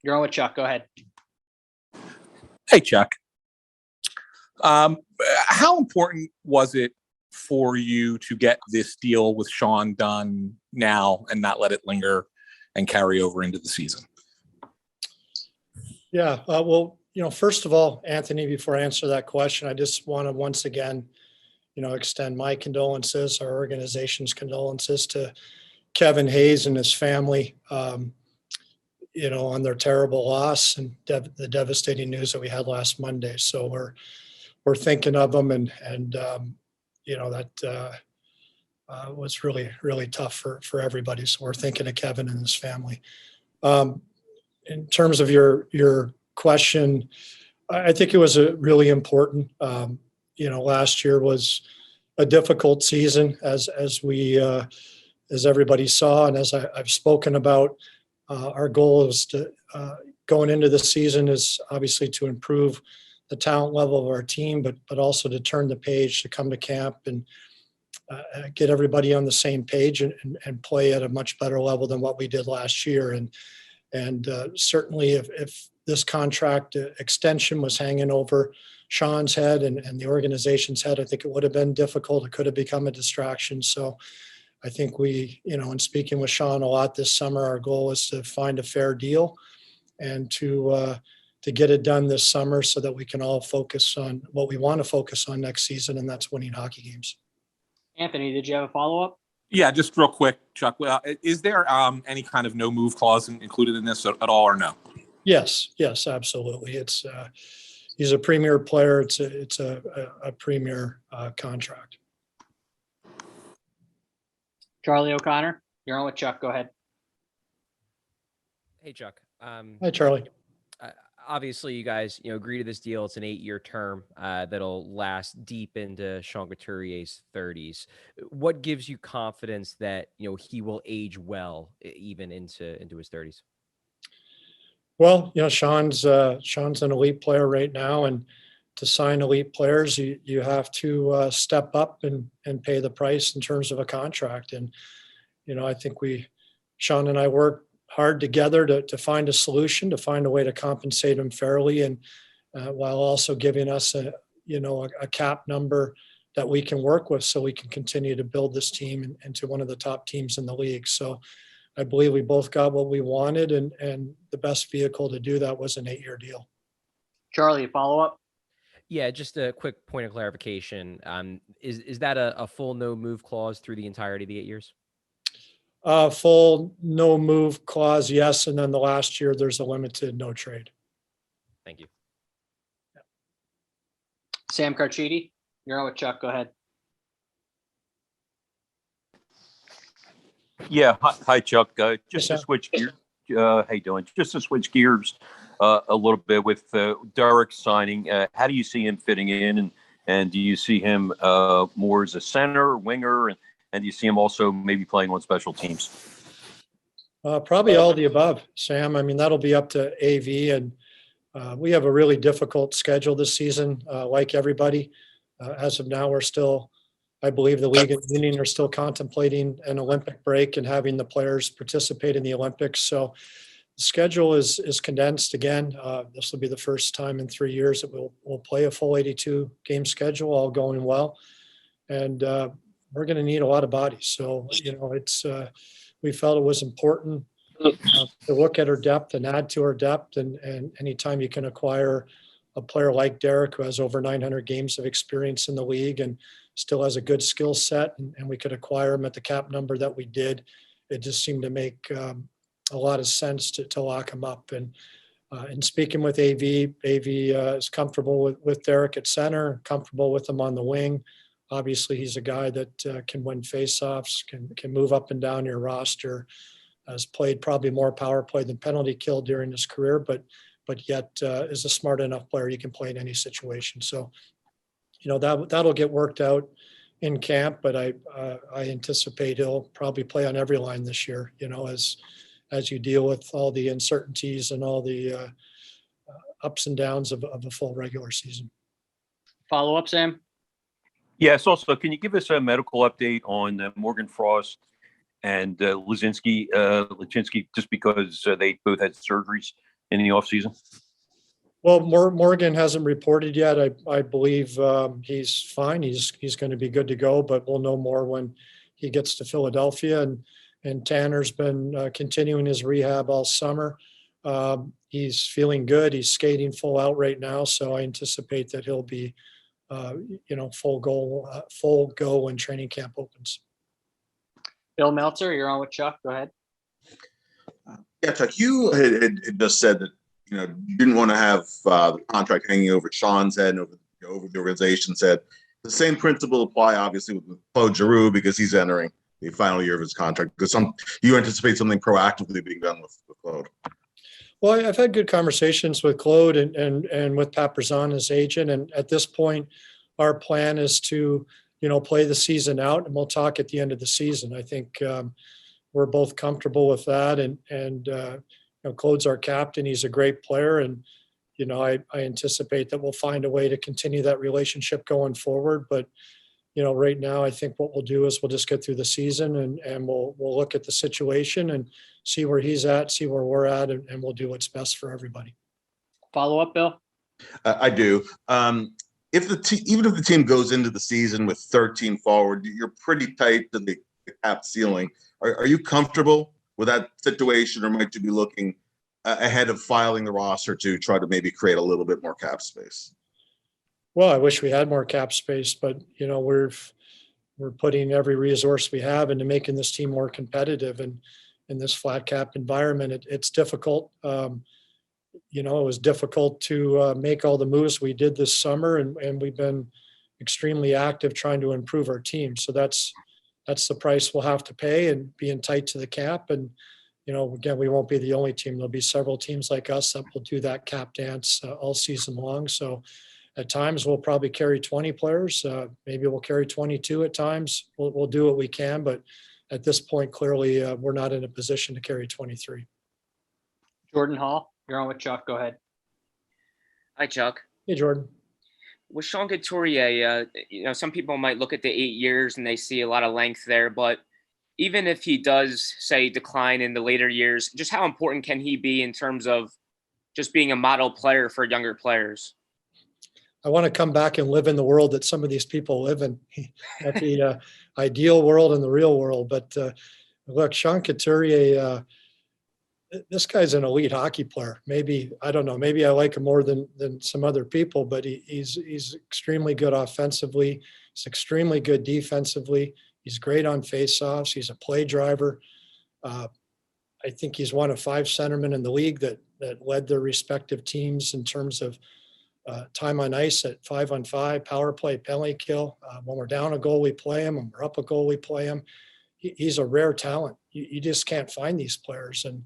You're on with Chuck. Go ahead. Hey, Chuck. How important was it for you to get this deal with Sean done now and not let it linger and carry over into the season? Yeah. Well, first of all, Anthony, before I answer that question, I just want to once again, extend my condolences, our organization's condolences to Kevin Hayes and his family, on their terrible loss and the devastating news that we had last Monday. So we're thinking of them, and that was really, really tough for everybody. So we're thinking of Kevin and his family. In terms of your question, I think it was a really important. Last year was a difficult season, as everybody saw, and as I've spoken about. Our goal is to going into the season is obviously to improve the talent level of our team, but also to turn the page, to come to camp and get everybody on the same page and play at a much better level than what we did last year. And certainly if this contract extension was hanging over Sean's head and the organization's head, I think it would have been difficult. It could have become a distraction. So I think we, in speaking with Sean a lot this summer, our goal is to find a fair deal and to get it done this summer so that we can all focus on what we want to focus on next season, and that's winning hockey games. Anthony, did you have a follow-up? Yeah, just real quick, Chuck. Is there any kind of no move clause included in this at all, or no? Yes, absolutely. It's he's a premier player. It's a premier contract. Charlie O'Connor, you're on with Chuck. Go ahead. Hey, Chuck. Hi, Charlie. Obviously, you guys, agree to this deal. It's an 8-year term that'll last deep into Sean Couturier's 30s. What gives you confidence that he will age well even into his 30s? Well, Sean's an elite player right now, and to sign elite players, you have to step up and pay the price in terms of a contract. And I think Sean and I work hard together to find a solution, to find a way to compensate him fairly, and while also giving us a cap number that we can work with, so we can continue to build this team into one of the top teams in the league. So I believe we both got what we wanted, and the best vehicle to do that was an 8-year deal. Charlie, follow up. Yeah, just a quick point of clarification. Is that a full no move clause through the entirety of the 8 years? Full no move clause, yes. And then the last year, there's a limited no trade. Thank you. Yeah. Sam Carchidi, you're on with Chuck. Go ahead. Yeah. Hi, Chuck. Just to switch gears. How you doing? Just to switch gears a little bit with Derek signing. How do you see him fitting in? And do you see him more as a center, winger, and do you see him also maybe playing on special teams? Probably all of the above, Sam. I mean, that'll be up to AV, and we have a really difficult schedule this season, like everybody. As of now, we're still, I believe the league and union are still contemplating an Olympic break and having the players participate in the Olympics. So the schedule is condensed again. This will be the first time in 3 years that we'll play a full 82 game schedule, all going well. And we're going to need a lot of bodies. So, it's we felt it was important to look at our depth and add to our depth. And anytime you can acquire a player like Derek, who has over 900 games of experience in the league and still has a good skill set, and we could acquire him at the cap number that we did, it just seemed to make a lot of sense to lock him up. And speaking with AV is comfortable with Derek at center, comfortable with him on the wing. Obviously, he's a guy that can win faceoffs, can move up and down your roster, has played probably more power play than penalty kill during his career, but yet is a smart enough player. He can play in any situation. So, that'll get worked out in camp, but I anticipate he'll probably play on every line this year, as you deal with all the uncertainties and all the ups and downs of a full regular season. Follow up, Sam? Yes. Also, can you give us a medical update on Morgan Frost and Laczynski, just because they both had surgeries in the offseason? Well, Morgan hasn't reported yet. I believe he's fine. He's going to be good to go, but we'll know more when he gets to Philadelphia. And Tanner's been continuing his rehab all summer. He's feeling good. He's skating full out right now, so I anticipate that he'll be, full go when training camp opens. Bill Meltzer, you're on with Chuck. Go ahead. Yeah, Chuck, you had just said that you didn't want to have the contract hanging over Sean's head and over the organization's head. The same principle apply, obviously, with Claude Giroux because he's entering the final year of his contract. Because you anticipate something proactively being done with Claude. Well, I've had good conversations with Claude and with Pat Brazan, his agent, and at this point, our plan is to play the season out, and we'll talk at the end of the season. I think we're both comfortable with that, and Claude's our captain. He's a great player, and I anticipate that we'll find a way to continue that relationship going forward. But right now, I think what we'll do is we'll just get through the season, and we'll look at the situation and see where he's at, see where we're at, and we'll do what's best for everybody. Follow up, Bill. I do. Even if the team goes into the season with 13 forward, you're pretty tight to the cap ceiling. Are you comfortable with that situation, or might you be looking ahead of filing the roster to try to maybe create a little bit more cap space? Well, I wish we had more cap space, but we're putting every resource we have into making this team more competitive. And in this flat cap environment, it's difficult. It was difficult to make all the moves we did this summer, and we've been extremely active trying to improve our team. So that's the price we'll have to pay, and being tight to the cap. And again, we won't be the only team. There'll be several teams like us that will do that cap dance all season long. So at times we'll probably carry 20 players. Maybe we'll carry 22 at times. We'll do what we can, but at this point, clearly we're not in a position to carry 23. Jordan Hall, you're on with Chuck. Go ahead. Hi, Chuck. Hey, Jordan. With Sean Couturier, some people might look at the 8 years and they see a lot of length there, but even if he does, say, decline in the later years, just how important can he be in terms of just being a model player for younger players? I want to come back and live in the world that some of these people live in, at the ideal world and the real world. But look, Sean Couturier, this guy's an elite hockey player. Maybe, I don't know, maybe I like him more than some other people, but he's extremely good offensively. He's extremely good defensively. He's great on faceoffs. He's a play driver. I think he's one of 5 centermen in the league that led their respective teams in terms of time on ice at 5-on-5, power play, penalty kill. When we're down a goal, we play him. When we're up a goal, we play him. He's a rare talent. You just can't find these players. And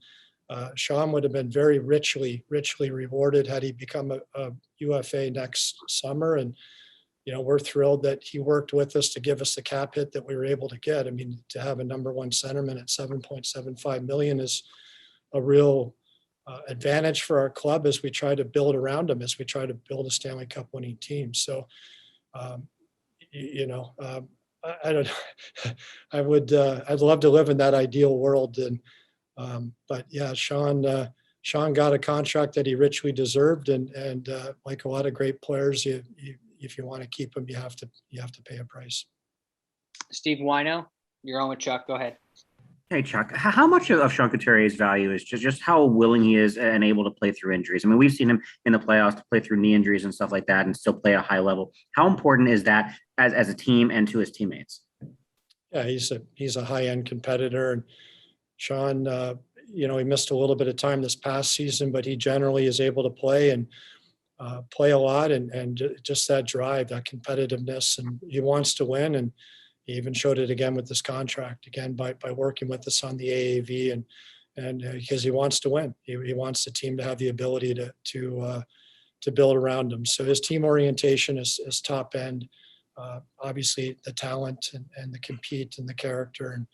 Sean would have been very richly rewarded had he become a UFA next summer. And, we're thrilled that he worked with us to give us the cap hit that we were able to get. I mean, to have a number 1 centerman at $7.75 million is a real advantage for our club as we try to build around him, as we try to build a Stanley Cup winning team. So, I don't. I'd love to live in that ideal world. And but yeah, Sean got a contract that he richly deserved, and like a lot of great players, if you want to keep him, you have to pay a price. Steve Wino, you're on with Chuck. Go ahead. Hey, Chuck, how much of Sean Couturier's value is just how willing he is and able to play through injuries? I mean, we've seen him in the playoffs to play through knee injuries and stuff like that and still play at a high level. How important is that as a team and to his teammates? Yeah, he's a high-end competitor. And Sean, he missed a little bit of time this past season, but he generally is able to play and play a lot, and just that drive, that competitiveness, and he wants to win. And he even showed it again with this contract, again by working with us on the AAV, and because he wants to win. He wants the team to have the ability to build around him. So his team orientation is top end. Obviously, the talent and the compete and the character, and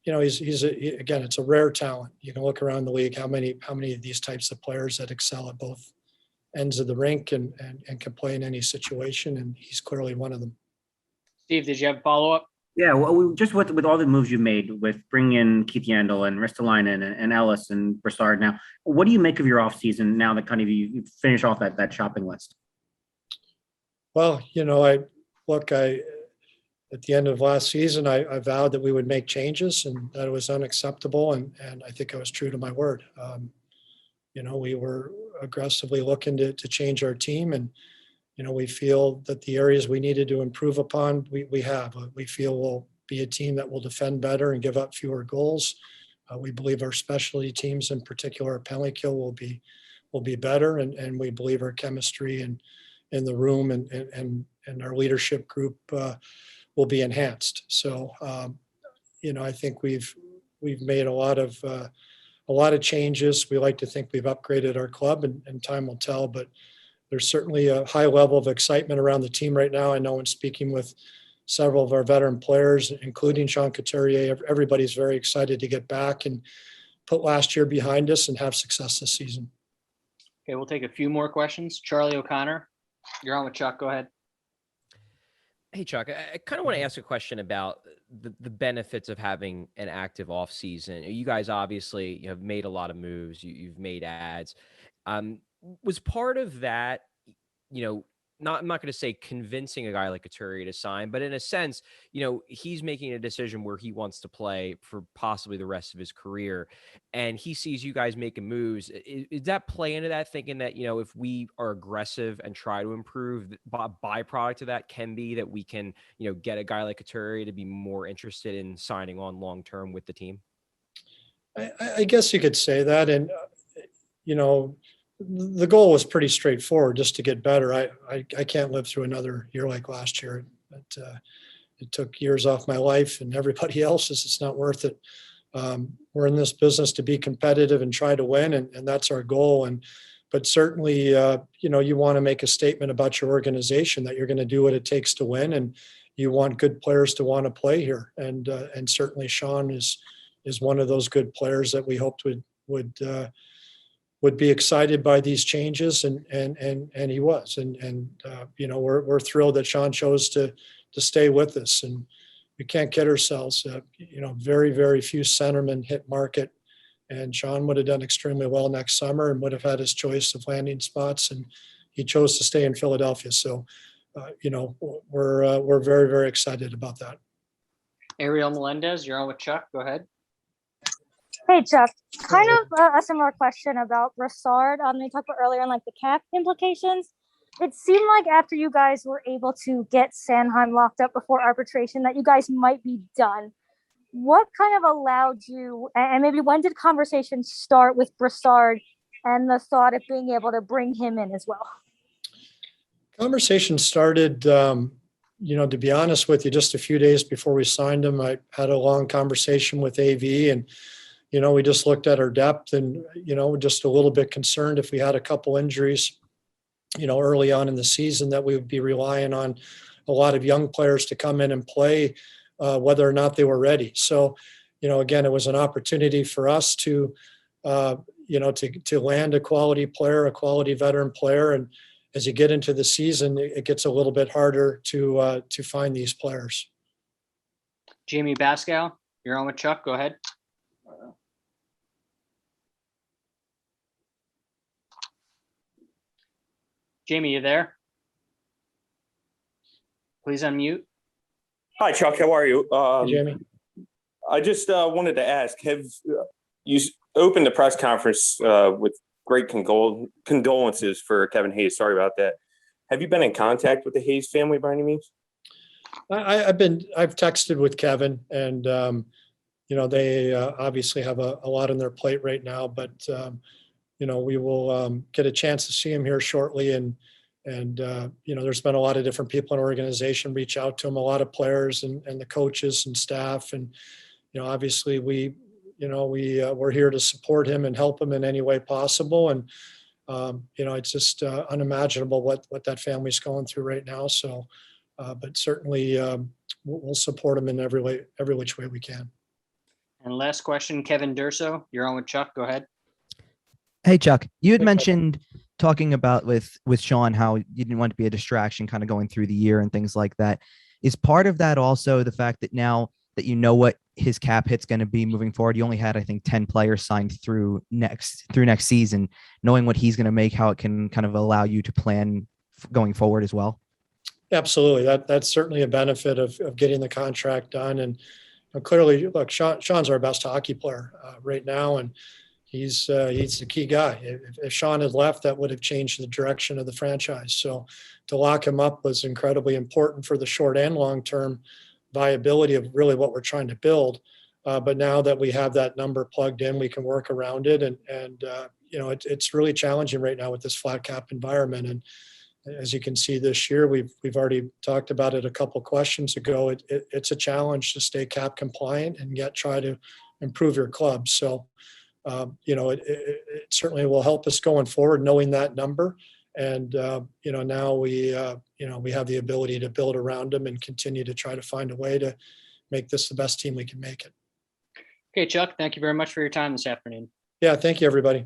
again, it's a rare talent. You can look around the league, how many of these types of players that excel at both ends of the rink and can play in any situation, and he's clearly one of them. Steve, did you have a follow-up? Yeah, well, just with all the moves you made with bringing in Keith Yandel and Ristolainen and Ellis and Brassard now, what do you make of your offseason now that kind of you finish off that shopping list? Well, at the end of last season, I vowed that we would make changes and that it was unacceptable. And I think I was true to my word. We were aggressively looking to change our team, and we feel that the areas we needed to improve upon, we have. We feel we'll be a team that will defend better and give up fewer goals. We believe our specialty teams, in particular, our penalty kill, will be better, and we believe our chemistry and in the room and our leadership group will be enhanced. So, I think we've made a lot of changes. We like to think we've upgraded our club, and time will tell, but there's certainly a high level of excitement around the team right now. I know in speaking with several of our veteran players, including Sean Couturier, everybody's very excited to get back and put last year behind us and have success this season. Okay, we'll take a few more questions. Charlie O'Connor, you're on with Chuck. Go ahead. Hey, Chuck, I kind of want to ask a question about the benefits of having an active off season. You guys obviously have made a lot of moves. You've made ads. Was part of that, I'm not going to say convincing a guy like Couturier to sign, but in a sense, he's making a decision where he wants to play for possibly the rest of his career. And he sees you guys making moves. Is that play into that, thinking that, if we are aggressive and try to improve, the byproduct of that can be that we can, get a guy like Couturier to be more interested in signing on long-term with the team? I guess you could say that. And, the goal was pretty straightforward, just to get better. I can't live through another year like last year. It took years off my life and everybody else's. It's not worth it. We're in this business to be competitive and try to win, and that's our goal. But certainly, you want to make a statement about your organization that you're going to do what it takes to win, and you want good players to want to play here. And certainly Sean is one of those good players that we hoped would be excited by these changes, and he was. And we're thrilled that Sean chose to stay with us. And we can't kid ourselves. Very, very few centermen hit market, and Sean would have done extremely well next summer and would have had his choice of landing spots, and he chose to stay in Philadelphia. So, we're very, very excited about that. Ariel Melendez, you're on with Chuck. Go ahead. Hey, Chuck, kind of a similar question about Brassard. They talked about earlier on the cap implications. It seemed like after you guys were able to get Sanheim locked up before arbitration that you guys might be done. What kind of allowed you, and maybe when did conversations start with Brassard and the thought of being able to bring him in as well? Conversation started, to be honest with you, just a few days before we signed him. I had a long conversation with AV, and we just looked at our depth and, just a little bit concerned if we had a couple injuries, early on in the season, that we would be relying on a lot of young players to come in and play, whether or not they were ready. So, again, it was an opportunity for us to land a quality player, a quality veteran player. And as you get into the season, it gets a little bit harder to find these players. Jamie Baskow, you're on with Chuck. Go ahead. Jamie, you there? Please unmute. Hi, Chuck. How are you? Hey, Jamie. I just wanted to ask, have you opened the press conference with great condolences for Kevin Hayes? Sorry about that. Have you been in contact with the Hayes family by any means? I've texted with Kevin, and they obviously have a lot on their plate right now, but we will get a chance to see him here shortly. And there's been a lot of different people in the organization reach out to him, a lot of players and the coaches and staff. And, obviously we're here to support him and help him in any way possible. And, it's just unimaginable what that family's going through right now. So, but certainly we'll support him in every which way we can. And last question, Kevin Durso, you're on with Chuck. Go ahead. Hey, Chuck, you had mentioned talking about with Sean how you didn't want to be a distraction kind of going through the year and things like that. Is part of that also the fact that now that you know what his cap hit's going to be moving forward? You only had, I think, 10 players signed through next season. Knowing what he's going to make, how it can kind of allow you to plan going forward as well. Absolutely, that's certainly a benefit of getting the contract done. And clearly, look, Sean's our best hockey player right now, and he's the key guy. If Sean had left, that would have changed the direction of the franchise. So to lock him up was incredibly important for the short and long term viability of really what we're trying to build. But now that we have that number plugged in, we can work around it. And it's really challenging right now with this flat cap environment. And as you can see this year, we've already talked about it a couple questions ago. It's a challenge to stay cap compliant and yet try to improve your club. So, it certainly will help us going forward, knowing that number. And, now we have the ability to build around them and continue to try to find a way to make this the best team we can make it. Okay, Chuck, thank you very much for your time this afternoon. Yeah, thank you, everybody.